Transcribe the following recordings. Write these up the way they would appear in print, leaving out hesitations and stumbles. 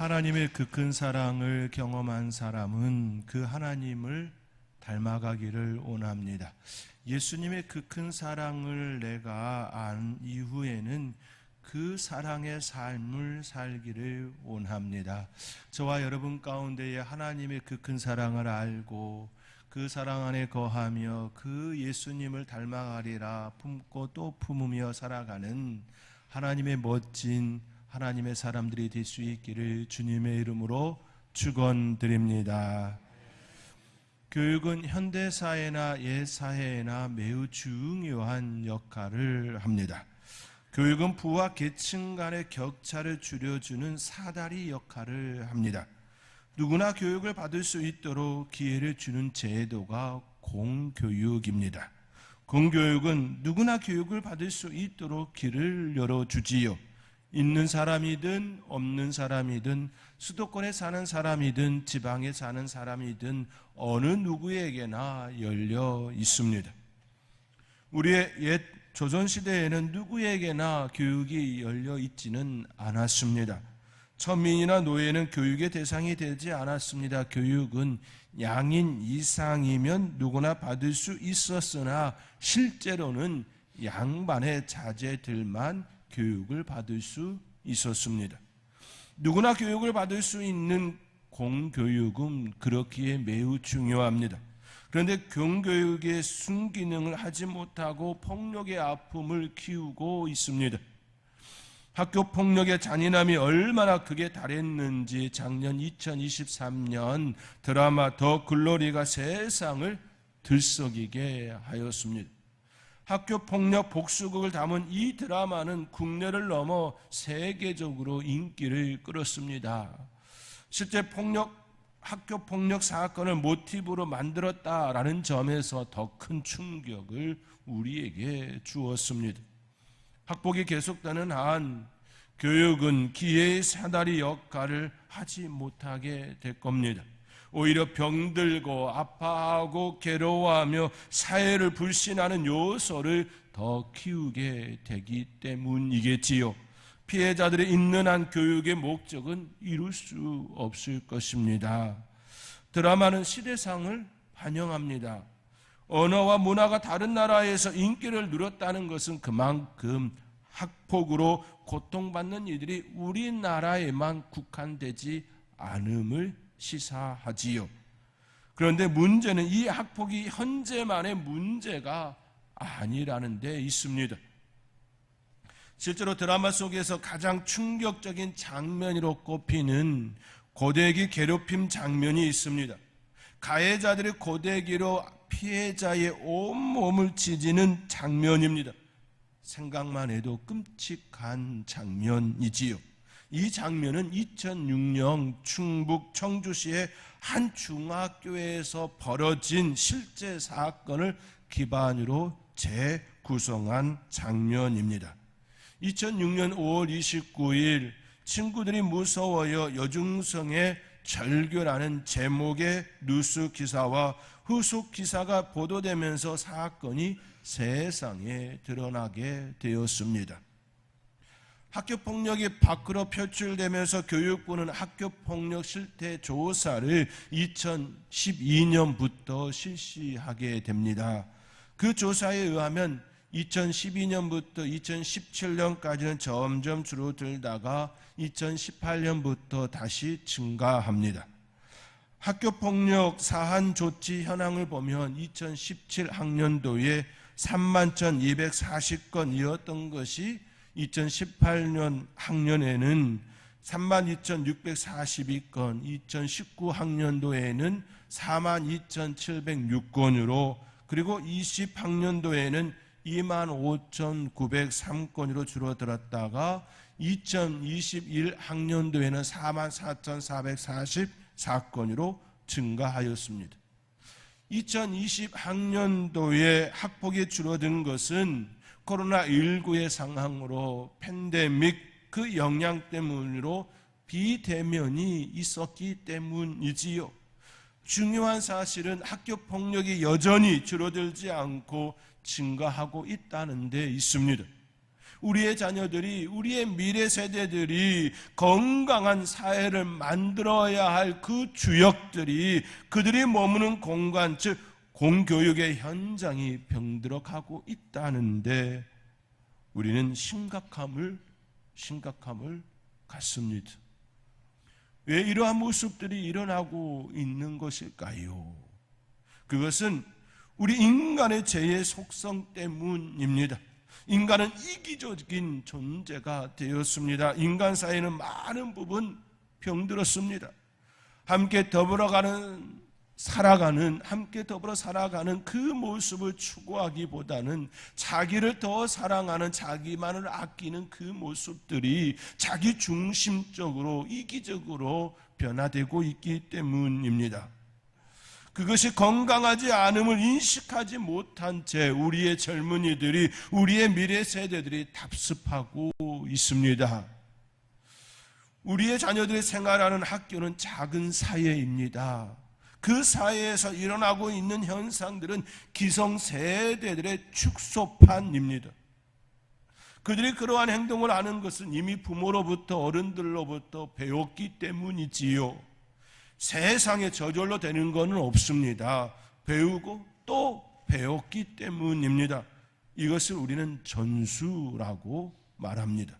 하나님의 그 큰 사랑을 경험한 사람은 그 하나님을 닮아가기를 원합니다. 예수님의 그 큰 사랑을 내가 안 이후에는 그 사랑의 삶을 살기를 원합니다. 저와 여러분 가운데에 하나님의 그 큰 사랑을 알고 그 사랑 안에 거하며 그 예수님을 닮아가리라 품고 또 품으며 살아가는 하나님의 멋진 하나님의 사람들이 될 수 있기를 주님의 이름으로 축원드립니다. 교육은 현대사회나 옛사회나 매우 중요한 역할을 합니다. 교육은 부와 계층 간의 격차를 줄여주는 사다리 역할을 합니다. 누구나 교육을 받을 수 있도록 기회를 주는 제도가 공교육입니다. 공교육은 누구나 교육을 받을 수 있도록 길을 열어주지요. 있는 사람이든 없는 사람이든 수도권에 사는 사람이든 지방에 사는 사람이든 어느 누구에게나 열려 있습니다. 우리의 옛 조선시대에는 누구에게나 교육이 열려 있지는 않았습니다. 천민이나 노예는 교육의 대상이 되지 않았습니다. 교육은 양인 이상이면 누구나 받을 수 있었으나 실제로는 양반의 자제들만 교육을 받을 수 있었습니다. 누구나 교육을 받을 수 있는 공교육은 그렇기에 매우 중요합니다. 그런데 공교육의 순기능을 하지 못하고 폭력의 아픔을 키우고 있습니다. 학교 폭력의 잔인함이 얼마나 극에 달했는지 작년 2023년 드라마 더 글로리가 세상을 들썩이게 하였습니다. 학교 폭력 복수극을 담은 이 드라마는 국내를 넘어 세계적으로 인기를 끌었습니다. 실제 학교 폭력 사건을 모티브로 만들었다라는 점에서 더 큰 충격을 우리에게 주었습니다. 학폭이 계속되는 한 교육은 기회의 사다리 역할을 하지 못하게 될 겁니다. 오히려 병들고 아파하고 괴로워하며 사회를 불신하는 요소를 더 키우게 되기 때문이겠지요. 피해자들이 있는 한 교육의 목적은 이룰 수 없을 것입니다. 드라마는 시대상을 반영합니다. 언어와 문화가 다른 나라에서 인기를 누렸다는 것은 그만큼 학폭으로 고통받는 이들이 우리나라에만 국한되지 않음을 시사하지요. 그런데 문제는 이 학폭이 현재만의 문제가 아니라는 데 있습니다. 실제로 드라마 속에서 가장 충격적인 장면으로 꼽히는 고데기 괴롭힘 장면이 있습니다. 가해자들이 고데기로 피해자의 온몸을 찢는 장면입니다. 생각만 해도 끔찍한 장면이지요. 이 장면은 2006년 충북 청주시의 한 중학교에서 벌어진 실제 사건을 기반으로 재구성한 장면입니다. 2006년 5월 29일 친구들이 무서워요 여중성의 절규라는 제목의 뉴스 기사와 후속 기사가 보도되면서 사건이 세상에 드러나게 되었습니다. 학교폭력이 밖으로 표출되면서 교육부는 학교폭력 실태 조사를 2012년부터 실시하게 됩니다. 그 조사에 의하면 2012년부터 2017년까지는 점점 줄어들다가 2018년부터 다시 증가합니다. 학교폭력 사한 조치 현황을 보면 2017학년도에 31,240건이었던 것이 2018년 학년에는 32,642건, 2019학년도에는 42,706건으로 그리고 20학년도에는 25,903건으로 줄어들었다가 2021학년도에는 44,444건으로 증가하였습니다. 2020학년도에 학폭이 줄어든 것은 코로나19의 상황으로 팬데믹 그 영향 때문으로 비대면이 있었기 때문이지요. 중요한 사실은 학교 폭력이 여전히 줄어들지 않고 증가하고 있다는 데 있습니다. 우리의 자녀들이, 우리의 미래 세대들이 건강한 사회를 만들어야 할 그 주역들이, 그들이 머무는 공간, 즉 공교육의 현장이 병들어가고 있다는데 우리는 심각함을 갖습니다. 왜 이러한 모습들이 일어나고 있는 것일까요? 그것은 우리 인간의 죄의 속성 때문입니다. 인간은 이기적인 존재가 되었습니다. 인간 사이는 많은 부분 병들었습니다. 함께 더불어 살아가는 그 모습을 추구하기보다는 자기를 더 사랑하는, 자기만을 아끼는 그 모습들이 자기 중심적으로, 이기적으로 변화되고 있기 때문입니다. 그것이 건강하지 않음을 인식하지 못한 채 우리의 젊은이들이, 우리의 미래 세대들이 답습하고 있습니다. 우리의 자녀들이 생활하는 학교는 작은 사회입니다. 그 사회에서 일어나고 있는 현상들은 기성세대들의 축소판입니다. 그들이 그러한 행동을 하는 것은 이미 부모로부터, 어른들로부터 배웠기 때문이지요. 세상에 저절로 되는 것은 없습니다. 배우고 또 배웠기 때문입니다. 이것을 우리는 전수라고 말합니다.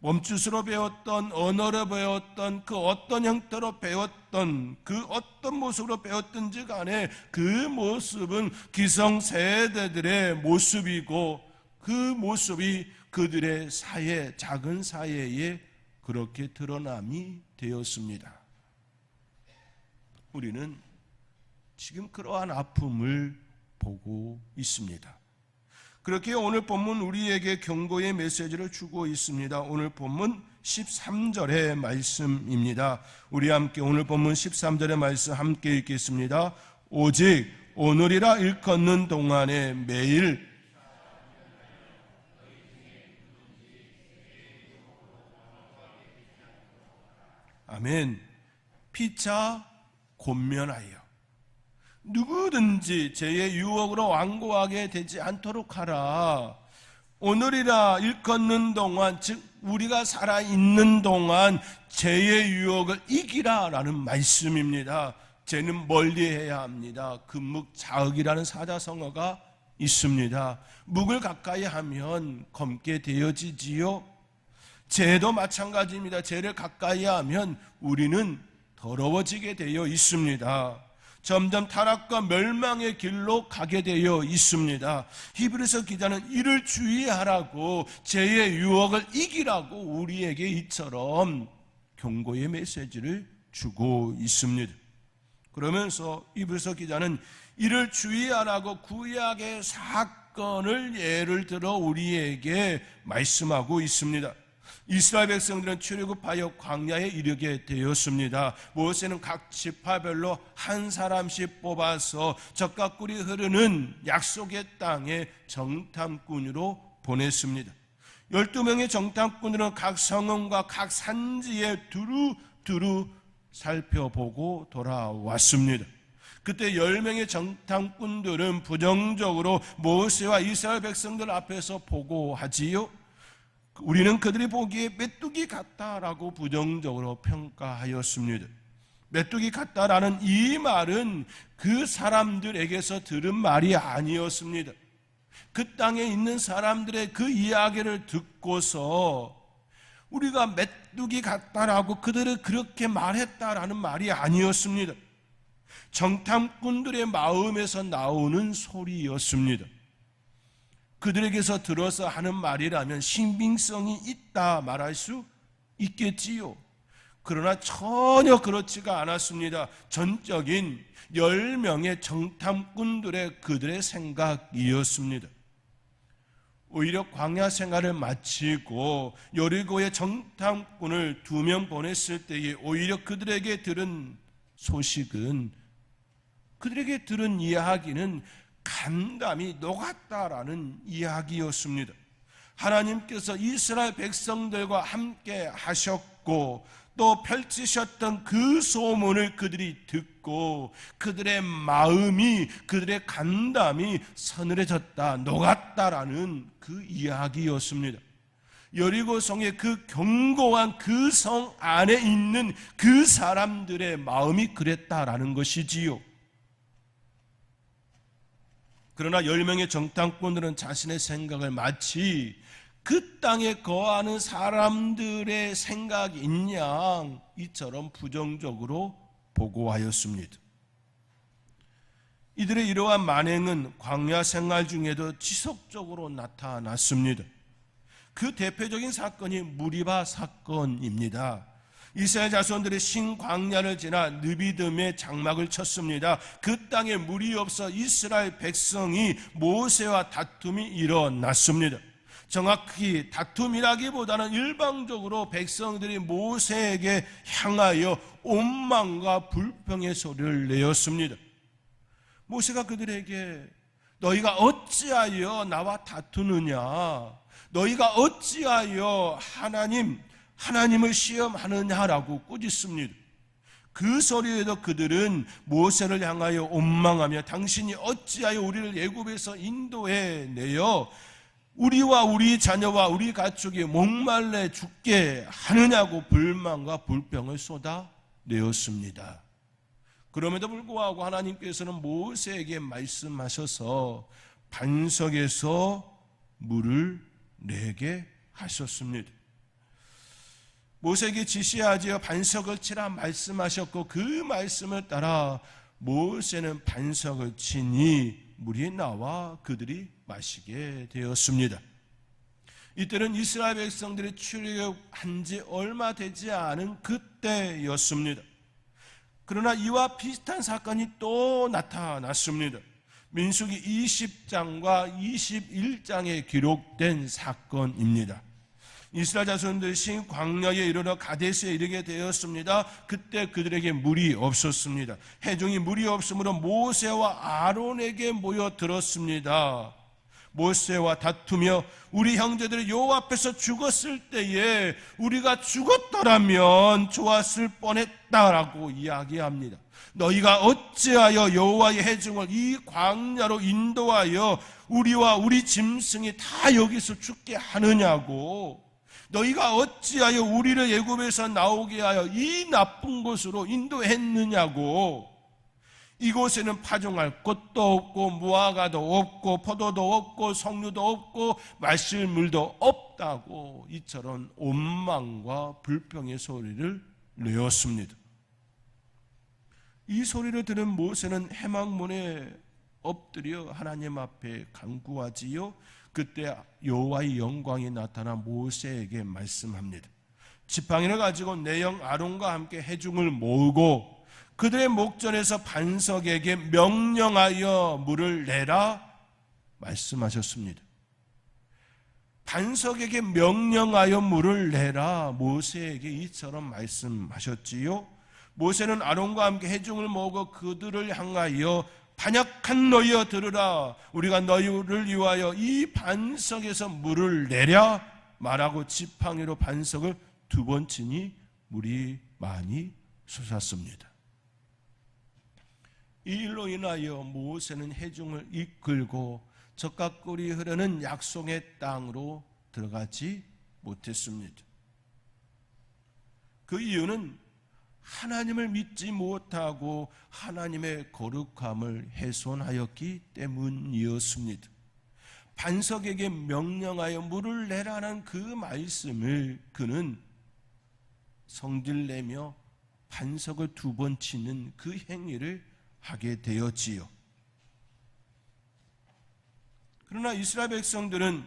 몸짓으로 배웠던, 언어로 배웠던, 그 어떤 형태로 배웠던, 그 어떤 모습으로 배웠든지 간에 그 모습은 기성세대들의 모습이고 그 모습이 그들의 사회, 작은 사회에 그렇게 드러남이 되었습니다. 우리는 지금 그러한 아픔을 보고 있습니다. 그렇게 오늘 본문 우리에게 경고의 메시지를 주고 있습니다. 오늘 본문 13절의 말씀입니다. 우리 함께 오늘 본문 13절의 말씀 함께 읽겠습니다. 오직 오늘이라 일컫는 동안에 매일 아멘. 피차 권면하여 누구든지 죄의 유혹으로 완고하게 되지 않도록 하라. 오늘이라 일컫는 동안, 즉 우리가 살아있는 동안 죄의 유혹을 이기라라는 말씀입니다. 죄는 멀리해야 합니다. 금묵자흑이라는 사자성어가 있습니다. 묵을 가까이 하면 검게 되어지지요. 죄도 마찬가지입니다. 죄를 가까이 하면 우리는 더러워지게 되어 있습니다. 점점 타락과 멸망의 길로 가게 되어 있습니다. 히브리서 기자는 이를 주의하라고, 죄의 유혹을 이기라고 우리에게 이처럼 경고의 메시지를 주고 있습니다. 그러면서 히브리서 기자는 이를 주의하라고 구약의 사건을 예를 들어 우리에게 말씀하고 있습니다. 이스라엘 백성들은 출애굽하여 광야에 이르게 되었습니다. 모세는 각 지파별로 한 사람씩 뽑아서 젖과 꿀이 흐르는 약속의 땅에 정탐꾼으로 보냈습니다. 12명의 정탐꾼들은 각 성읍과 각 산지에 두루두루 살펴보고 돌아왔습니다. 그때 10명의 정탐꾼들은 부정적으로 모세와 이스라엘 백성들 앞에서 보고하지요. 우리는 그들이 보기에 메뚜기 같다라고 부정적으로 평가하였습니다. 메뚜기 같다라는 이 말은 그 사람들에게서 들은 말이 아니었습니다. 그 땅에 있는 사람들의 그 이야기를 듣고서 우리가 메뚜기 같다라고 그들을 그렇게 말했다라는 말이 아니었습니다. 정탐꾼들의 마음에서 나오는 소리였습니다. 그들에게서 들어서 하는 말이라면 신빙성이 있다 말할 수 있겠지요. 그러나 전혀 그렇지가 않았습니다. 전적인 10명의 정탐꾼들의 그들의 생각이었습니다. 오히려 광야 생활을 마치고 여리고의 정탐꾼을 2명 보냈을 때에 오히려 그들에게 들은 소식은, 그들에게 들은 이야기는 간담이 녹았다라는 이야기였습니다. 하나님께서 이스라엘 백성들과 함께 하셨고 또 펼치셨던 그 소문을 그들이 듣고 그들의 마음이, 그들의 간담이 서늘해졌다, 녹았다라는 그 이야기였습니다. 여리고성의 그 견고한 그 성 안에 있는 그 사람들의 마음이 그랬다라는 것이지요. 그러나 10명의 정탐꾼들은 자신의 생각을 마치 그 땅에 거하는 사람들의 생각인 양 이처럼 부정적으로 보고하였습니다. 이들의 이러한 만행은 광야 생활 중에도 지속적으로 나타났습니다. 그 대표적인 사건이 무리바 사건입니다. 이스라엘 자손들이 신광야를 지나 느비딤의 장막을 쳤습니다. 그 땅에 물이 없어 이스라엘 백성이 모세와 다툼이 일어났습니다. 정확히 다툼이라기보다는 일방적으로 백성들이 모세에게 향하여 원망과 불평의 소리를 내었습니다. 모세가 그들에게 너희가 어찌하여 나와 다투느냐, 너희가 어찌하여 하나님을 시험하느냐라고 꾸짖습니다. 그 소리에도 그들은 모세를 향하여 원망하며 당신이 어찌하여 우리를 애굽에서 인도해내어 우리와 우리 자녀와 우리 가축이 목말라 죽게 하느냐고 불만과 불평을 쏟아내었습니다. 그럼에도 불구하고 하나님께서는 모세에게 말씀하셔서 반석에서 물을 내게 하셨습니다. 모세에게 지시하지어 반석을 치라 말씀하셨고 그 말씀을 따라 모세는 반석을 치니 물이 나와 그들이 마시게 되었습니다. 이때는 이스라엘 백성들이 출애굽한 지 얼마 되지 않은 그때였습니다. 그러나 이와 비슷한 사건이 또 나타났습니다. 민수기 20장과 21장에 기록된 사건입니다. 이스라엘 자손들이 광야에 이르러 가데스에 이르게 되었습니다. 그때 그들에게 물이 없었습니다. 회중이 물이 없으므로 모세와 아론에게 모여들었습니다. 모세와 다투며 우리 형제들이 여호와 앞에서 죽었을 때에 우리가 죽었더라면 좋았을 뻔했다라고 이야기합니다. 너희가 어찌하여 여호와의 회중을 이 광야로 인도하여 우리와 우리 짐승이 다 여기서 죽게 하느냐고, 너희가 어찌하여 우리를 애굽에서 나오게 하여 이 나쁜 곳으로 인도했느냐고. 이곳에는 파종할 것도 없고 무화과도 없고 포도도 없고 석류도 없고 마실 물도 없다고 이처럼 원망과 불평의 소리를 내었습니다. 이 소리를 들은 모세는 회막문에 엎드려 하나님 앞에 간구하지요. 그때 여호와의 영광이 나타나 모세에게 말씀합니다. 지팡이를 가지고 내 형 아론과 함께 회중을 모으고 그들의 목전에서 반석에게 명령하여 물을 내라 말씀하셨습니다. 반석에게 명령하여 물을 내라 모세에게 이처럼 말씀하셨지요. 모세는 아론과 함께 회중을 모으고 그들을 향하여 반역한 너희여 들으라, 우리가 너희를 위하여 이 반석에서 물을 내랴 말하고 지팡이로 반석을 2번 치니 물이 많이 솟았습니다. 이 일로 인하여 모세는 회중을 이끌고 적과 꿀이 흐르는 약속의 땅으로 들어가지 못했습니다. 그 이유는 하나님을 믿지 못하고 하나님의 거룩함을 훼손하였기 때문이었습니다. 반석에게 명령하여 물을 내라는 그 말씀을 그는 성질내며 반석을 2번 치는 그 행위를 하게 되었지요. 그러나 이스라엘 백성들은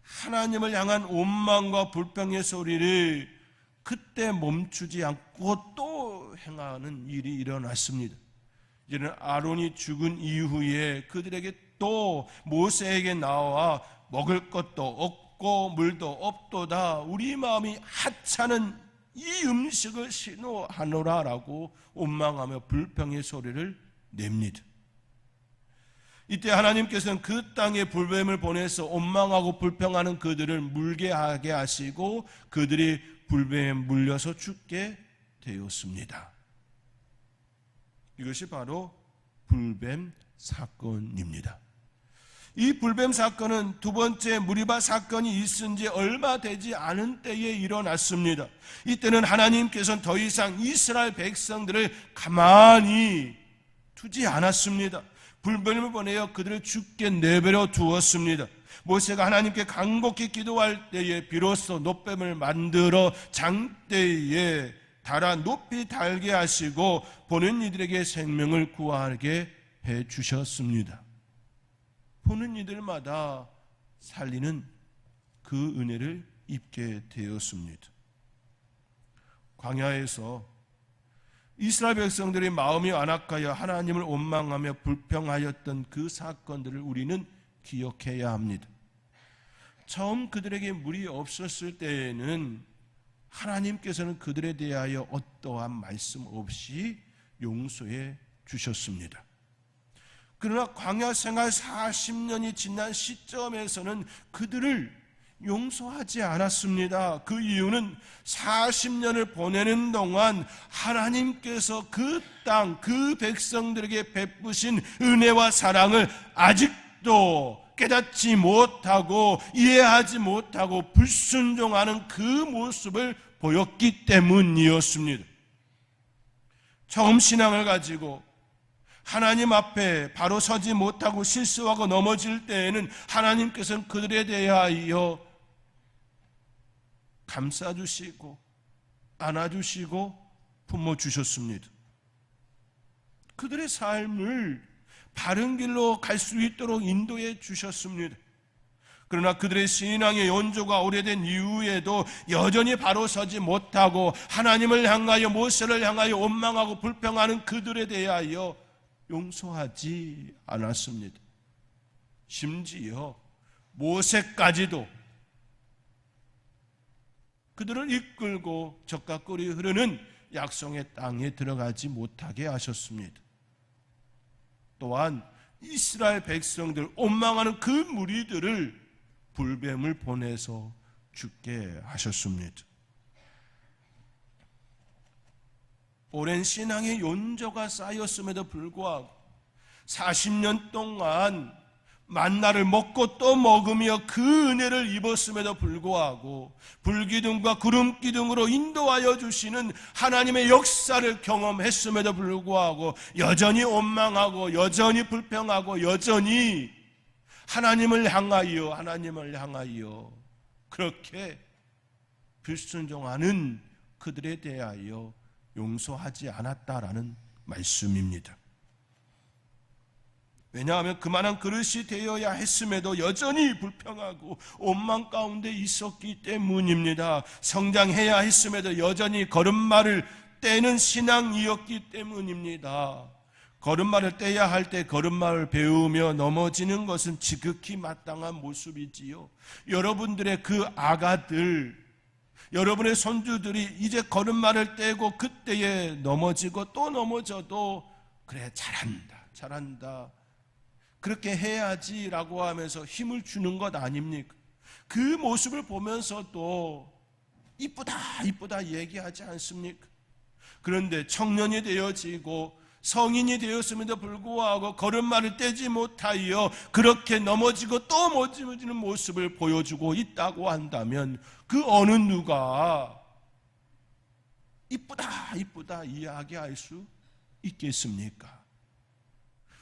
하나님을 향한 원망과 불평의 소리를 그때 멈추지 않고 또 행하는 일이 일어났습니다. 이제는 아론이 죽은 이후에 그들에게 또 모세에게 나와 먹을 것도 없고 물도 없도다, 우리 마음이 하찮은 이 음식을 신호하노라라고 원망하며 불평의 소리를 냅니다. 이때 하나님께서는 그 땅에 불뱀을 보내서 원망하고 불평하는 그들을 물게 하게 하시고 그들이 불뱀에 물려서 죽게 되었습니다. 이것이 바로 불뱀 사건입니다. 이 불뱀 사건은 두 번째 무리바 사건이 있은 지 얼마 되지 않은 때에 일어났습니다. 이때는 하나님께서는 더 이상 이스라엘 백성들을 가만히 두지 않았습니다. 불뱀을 보내어 그들을 죽게 내버려 두었습니다. 모세가 하나님께 간곡히 기도할 때에 비로소 놋뱀을 만들어 장대에 달아 높이 달게 하시고 보는 이들에게 생명을 구하게 해 주셨습니다. 보는 이들마다 살리는 그 은혜를 입게 되었습니다. 광야에서 이스라엘 백성들의 마음이 완악하여 하나님을 원망하며 불평하였던 그 사건들을 우리는 기억해야 합니다. 처음 그들에게 물이 없었을 때에는 하나님께서는 그들에 대하여 어떠한 말씀 없이 용서해 주셨습니다. 그러나 광야 생활 40년이 지난 시점에서는 그들을 용서하지 않았습니다. 그 이유는 40년을 보내는 동안 하나님께서 그 땅, 그 백성들에게 베푸신 은혜와 사랑을 아직도 깨닫지 못하고 이해하지 못하고 불순종하는 그 모습을 보였기 때문이었습니다. 처음 신앙을 가지고 하나님 앞에 바로 서지 못하고 실수하고 넘어질 때에는 하나님께서는 그들에 대하여 감싸주시고 안아주시고 품어주셨습니다. 그들의 삶을 바른 길로 갈 수 있도록 인도해 주셨습니다. 그러나 그들의 신앙의 연조가 오래된 이후에도 여전히 바로 서지 못하고 하나님을 향하여 모세를 향하여 원망하고 불평하는 그들에 대하여 용서하지 않았습니다. 심지어 모세까지도 그들을 이끌고 적과 꿀이 흐르는 약속의 땅에 들어가지 못하게 하셨습니다. 또한 이스라엘 백성들 원망하는 그 무리들을 불뱀을 보내서 죽게 하셨습니다. 오랜 신앙의 연조가 쌓였음에도 불구하고 40년 동안 만나를 먹고 또 먹으며 그 은혜를 입었음에도 불구하고 불기둥과 구름기둥으로 인도하여 주시는 하나님의 역사를 경험했음에도 불구하고 여전히 원망하고 여전히 불평하고 여전히 하나님을 향하여 그렇게 불순종하는 그들에 대하여 용서하지 않았다라는 말씀입니다. 왜냐하면 그만한 그릇이 되어야 했음에도 여전히 불평하고 원망 가운데 있었기 때문입니다. 성장해야 했음에도 여전히 걸음마를 떼는 신앙이었기 때문입니다. 걸음마를 떼야 할 때 걸음마를 배우며 넘어지는 것은 지극히 마땅한 모습이지요. 여러분들의 그 아가들, 여러분의 손주들이 이제 걸음마를 떼고 그때에 넘어지고 또 넘어져도 그래 잘한다 그렇게 해야지라고 하면서 힘을 주는 것 아닙니까? 그 모습을 보면서도 이쁘다 얘기하지 않습니까? 그런데 청년이 되어지고 성인이 되었음에도 불구하고 걸음마를 떼지 못하여 그렇게 넘어지고 또 넘어지는 모습을 보여주고 있다고 한다면 그 어느 누가 이쁘다 이야기할 수 있겠습니까?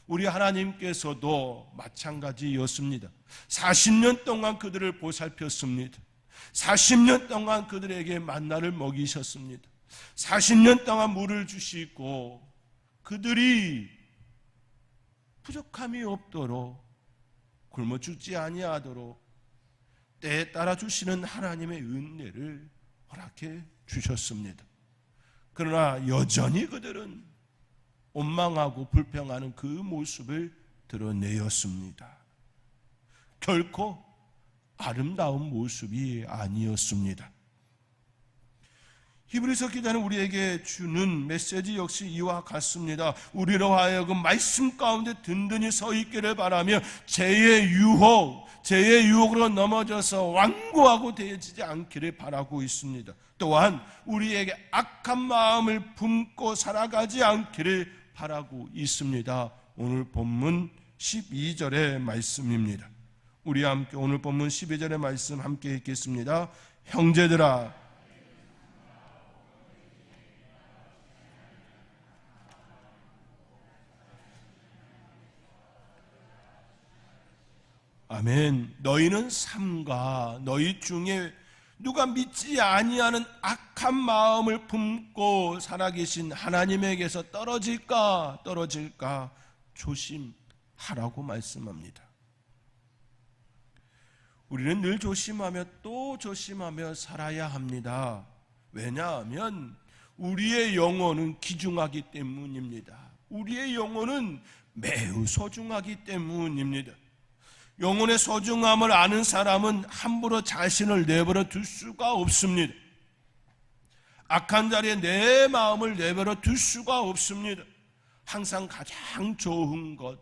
우리 하나님께서도 마찬가지였습니다. 40년 동안 그들을 보살폈습니다. 40년 동안 그들에게 만나를 먹이셨습니다. 40년 동안 물을 주시고 그들이 부족함이 없도록 굶어 죽지 아니하도록 때에 따라 주시는 하나님의 은혜를 허락해 주셨습니다. 그러나 여전히 그들은 원망하고 불평하는 그 모습을 드러내었습니다. 결코 아름다운 모습이 아니었습니다. 히브리서 기자는 우리에게 주는 메시지 역시 이와 같습니다. 우리로 하여금 말씀 가운데 든든히 서 있기를 바라며 죄의 유혹으로 넘어져서 완고하고 되어지지 않기를 바라고 있습니다. 또한 우리에게 악한 마음을 품고 살아가지 않기를 바라고 있습니다. 오늘 본문 12절의 말씀입니다. 우리 함께 오늘 본문 12절의 말씀 함께 읽겠습니다. 형제들아, 아멘. 너희는 삼가 너희 중에 누가 믿지 아니하는 악한 마음을 품고 살아계신 하나님에게서 떨어질까 조심하라고 말씀합니다. 우리는 늘 조심하며 또 조심하며 살아야 합니다. 왜냐하면 우리의 영혼은 귀중하기 때문입니다. 우리의 영혼은 매우 소중하기 때문입니다. 영혼의 소중함을 아는 사람은 함부로 자신을 내버려 둘 수가 없습니다. 악한 자리에 내 마음을 내버려 둘 수가 없습니다. 항상 가장 좋은 것,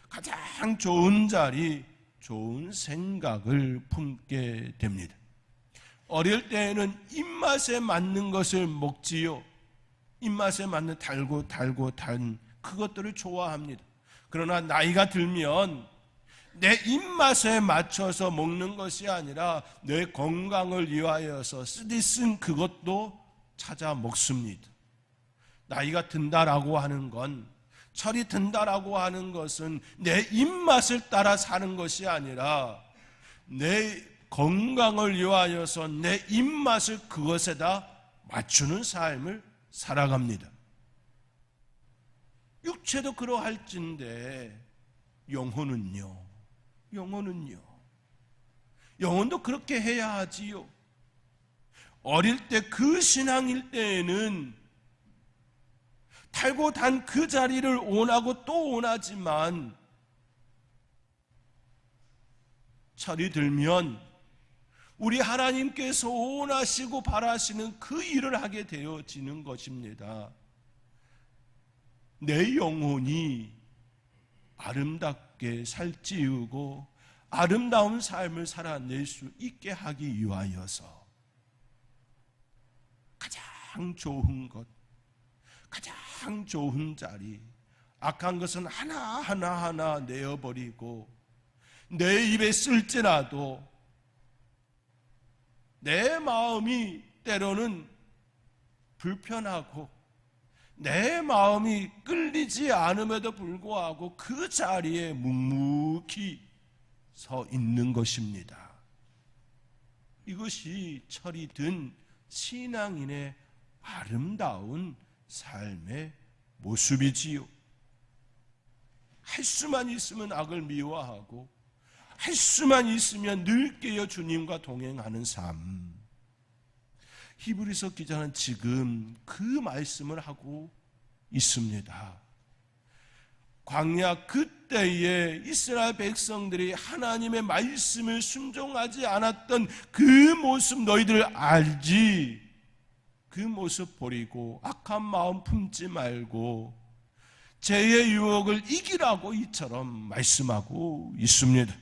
가장 좋은 자리, 좋은 생각을 품게 됩니다. 어릴 때에는 입맛에 맞는 것을 먹지요. 입맛에 맞는 달고 단 그것들을 좋아합니다. 그러나 나이가 들면 내 입맛에 맞춰서 먹는 것이 아니라 내 건강을 위하여서 쓰디쓴 그것도 찾아 먹습니다. 나이가 든다라고 하는 건, 철이 든다라고 하는 것은 내 입맛을 따라 사는 것이 아니라 내 건강을 위하여서 내 입맛을 그것에다 맞추는 삶을 살아갑니다. 육체도 그러할진데 영혼도 그렇게 해야 하지요. 어릴 때 그 신앙일 때에는 달고 단 그 자리를 원하고 또 원하지만 철이 들면 우리 하나님께서 원하시고 바라시는 그 일을 하게 되어지는 것입니다. 내 영혼이 아름답게 살찌우고 아름다운 삶을 살아낼 수 있게 하기 위하여서 가장 좋은 것, 가장 좋은 자리, 악한 것은 하나하나 내어버리고 내 입에 쓸지라도 내 마음이 때로는 불편하고 내 마음이 끌리지 않음에도 불구하고 그 자리에 묵묵히 서 있는 것입니다. 이것이 철이 든 신앙인의 아름다운 삶의 모습이지요. 할 수만 있으면 악을 미워하고 할 수만 있으면 늘 깨어 주님과 동행하는 삶. 히브리서 기자는 지금 그 말씀을 하고 있습니다. 광야 그때에 이스라엘 백성들이 하나님의 말씀을 순종하지 않았던 그 모습 너희들 알지? 그 모습 버리고 악한 마음 품지 말고 죄의 유혹을 이기라고 이처럼 말씀하고 있습니다.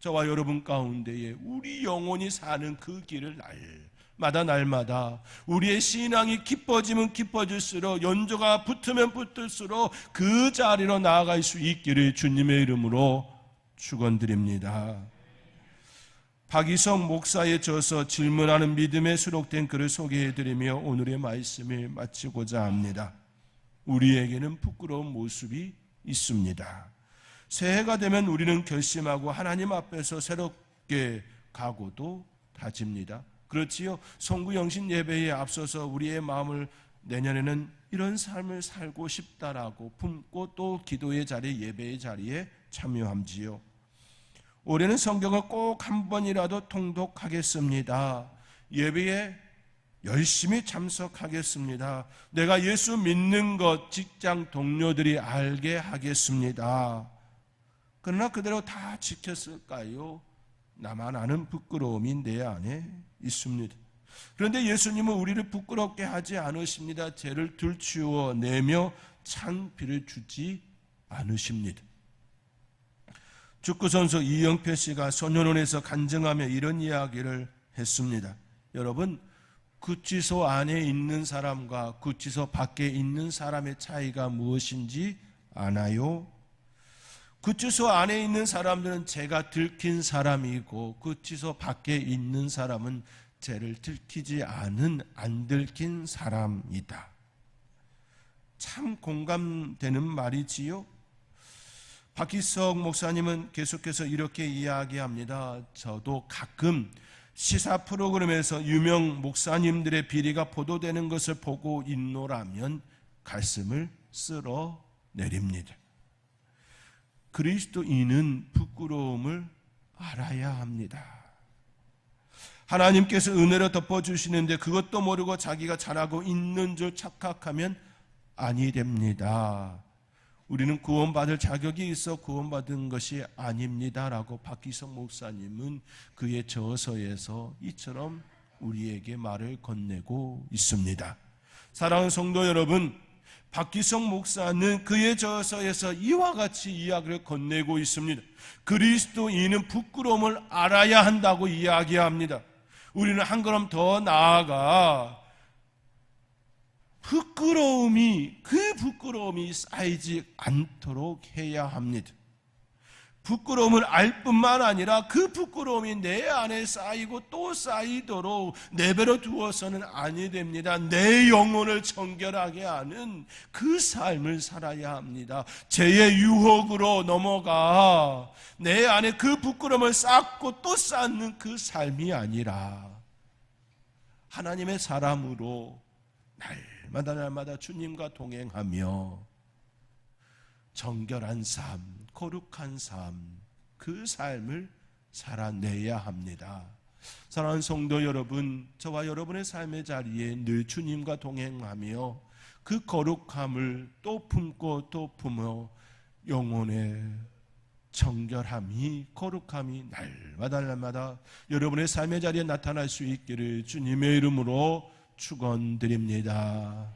저와 여러분 가운데에 우리 영혼이 사는 그 길을 날마다 우리의 신앙이 깊어지면 깊어질수록 연조가 붙으면 붙을수록 그 자리로 나아갈 수 있기를 주님의 이름으로 축원드립니다. 박이성 목사의 저서 질문하는 믿음에 수록된 글을 소개해드리며 오늘의 말씀을 마치고자 합니다. 우리에게는 부끄러운 모습이 있습니다. 새해가 되면 우리는 결심하고 하나님 앞에서 새롭게 각오도 다집니다. 그렇지요. 송구영신 예배에 앞서서 우리의 마음을 내년에는 이런 삶을 살고 싶다라고 품고 또 기도의 자리, 예배의 자리에 참여함지요. 올해는 성경을 꼭 한 번이라도 통독하겠습니다. 예배에 열심히 참석하겠습니다. 내가 예수 믿는 것 직장 동료들이 알게 하겠습니다. 그러나 그대로 다 지켰을까요? 나만 아는 부끄러움이 내 안에 있습니다. 그런데 예수님은 우리를 부끄럽게 하지 않으십니다. 죄를 들추어 내며 창피를 주지 않으십니다. 축구선수 이영표 씨가 소년원에서 간증하며 이런 이야기를 했습니다. 여러분, 구치소 안에 있는 사람과 구치소 밖에 있는 사람의 차이가 무엇인지 아나요? 구치소 안에 있는 사람들은 죄가 들킨 사람이고 구치소 밖에 있는 사람은 죄를 들키지 않은 안 들킨 사람이다. 참 공감되는 말이지요. 박희석 목사님은 계속해서 이렇게 이야기합니다. 저도 가끔 시사 프로그램에서 유명 목사님들의 비리가 보도되는 것을 보고 있노라면 가슴을 쓸어내립니다. 그리스도인은 부끄러움을 알아야 합니다. 하나님께서 은혜로 덮어주시는데 그것도 모르고 자기가 잘하고 있는 줄 착각하면 아니 됩니다. 우리는 구원받을 자격이 있어 구원받은 것이 아닙니다라고 박기성 목사님은 그의 저서에서 이처럼 우리에게 말을 건네고 있습니다. 사랑하는 성도 여러분, 박기성 목사는 그의 저서에서 이와 같이 이야기를 건네고 있습니다. 그리스도인은 부끄러움을 알아야 한다고 이야기합니다. 우리는 한 걸음 더 나아가 그 부끄러움이 쌓이지 않도록 해야 합니다. 부끄러움을 알 뿐만 아니라 그 부끄러움이 내 안에 쌓이고 또 쌓이도록 내버려 두어서는 아니 됩니다. 내 영혼을 정결하게 하는 그 삶을 살아야 합니다. 죄의 유혹으로 넘어가 내 안에 그 부끄러움을 쌓고 또 쌓는 그 삶이 아니라 하나님의 사람으로 날마다 주님과 동행하며 정결한 삶, 거룩한 삶, 그 삶을 살아내야 합니다. 사랑하는 성도 여러분, 저와 여러분의 삶의 자리에 늘 주님과 동행하며 그 거룩함을 또 품고 또 품어 영혼의 정결함이, 거룩함이 날마다 여러분의 삶의 자리에 나타날 수 있기를 주님의 이름으로 축원드립니다.